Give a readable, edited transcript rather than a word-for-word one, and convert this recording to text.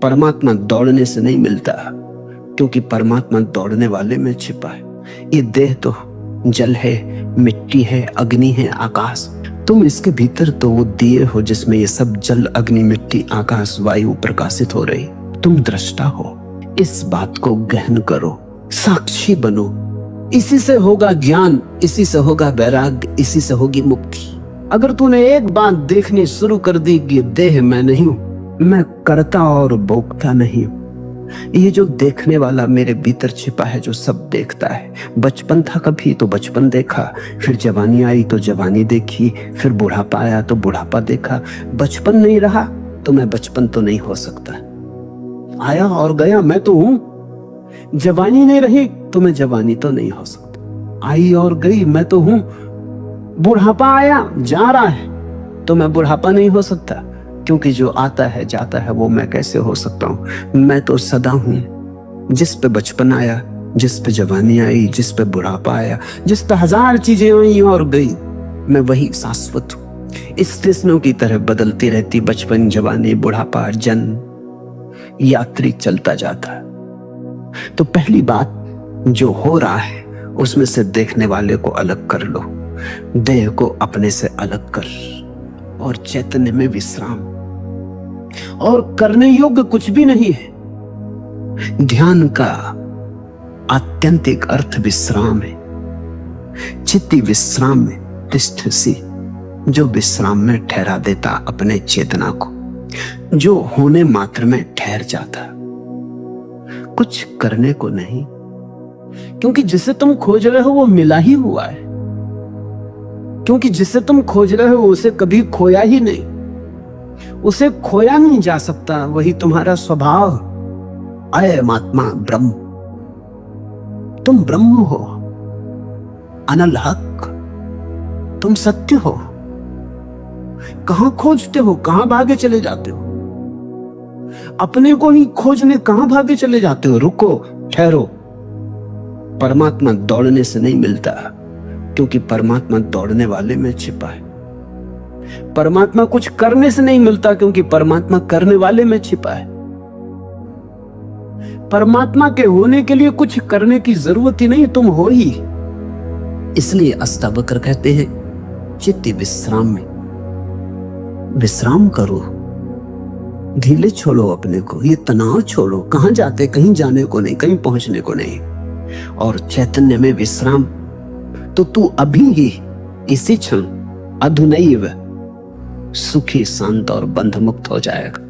परमात्मा दौड़ने से नहीं मिलता, क्योंकि परमात्मा दौड़ने वाले में छिपा है। ये देह तो जल है, मिट्टी है, अग्नि है, आकाश। तुम इसके भीतर तो वो दिए हो जिसमें ये सब जल, अग्नि, मिट्टी, आकाश, वायु प्रकाशित हो रही। तुम दृष्टा हो। इस बात को गहन करो, साक्षी बनो। इसी से होगा ज्ञान, इसी से होगा वैराग्य, इसी से होगी मुक्ति। अगर तूने एक बात देखनी शुरू कर दी कि देह मैं नहीं हूं, मैं करता और भोगता नहीं हूं, ये जो देखने वाला मेरे भीतर छिपा है, जो सब देखता है। बचपन था कभी तो बचपन देखा, फिर जवानी आई तो जवानी देखी, फिर बुढ़ापा आया तो बुढ़ापा देखा। बचपन नहीं रहा तो मैं बचपन तो नहीं हो सकता। आया और गया, मैं तो हूं। जवानी नहीं रही तो मैं जवानी तो नहीं हो सकता। आई और गई, मैं तो हूं। बुढ़ापा आया, जा रहा है, तो मैं बुढ़ापा नहीं हो सकता, क्योंकि जो आता है जाता है वो मैं कैसे हो सकता हूं। मैं तो सदा हूं। जिस पे बचपन आया, जिस पे जवानी आई, जिस पे बुढ़ापा आया, जिस पे हजार चीजें आई और गई, मैं वही शाश्वत हूं। इस स्टेशनों की तरह बदलती रहती, बचपन, जवानी, बुढ़ापा, जन्म, यात्री चलता जाता है। तो पहली बात, जो हो रहा है उसमें से देखने वाले को अलग कर लो, देह को अपने से अलग कर, और चैतन्य में विश्राम। और करने योग्य कुछ भी नहीं है। ध्यान का आत्यंतिक अर्थ विश्राम है। चित्ती विश्राम में तिष्ठसि, जो विश्राम में ठहरा देता अपने चेतना को, जो होने मात्र में ठहर जाता, कुछ करने को नहीं। क्योंकि जिसे तुम खोज रहे हो वो मिला ही हुआ है। क्योंकि जिसे तुम खोज रहे हो उसे कभी खोया ही नहीं, उसे खोया नहीं जा सकता। वही तुम्हारा स्वभाव। अयम आत्मा ब्रह्म, तुम ब्रह्म हो, अनल हक, तुम सत्य हो। कहां खोजते हो, कहां भागे चले जाते हो? अपने को ही खोजने कहां भागे चले जाते हो? रुको, ठहरो। परमात्मा दौड़ने से नहीं मिलता, क्योंकि परमात्मा दौड़ने वाले में छिपा है। परमात्मा कुछ करने से नहीं मिलता, क्योंकि परमात्मा करने वाले में छिपा है। परमात्मा के होने के लिए कुछ करने की जरूरत ही नहीं, तुम हो ही। इसलिए अष्टावक्र कहते हैं, चित्ती विश्राम में विश्राम करो। ढीले छोड़ो अपने को, ये तनाव छोड़ो। कहां जाते? कहीं जाने को नहीं, कहीं पहुंचने को नहीं। और चैतन्य में विश्राम, तो तू अभी ही इसी क्षण अधुनैव सुखी, शांत और बंध मुक्त हो जाएगा।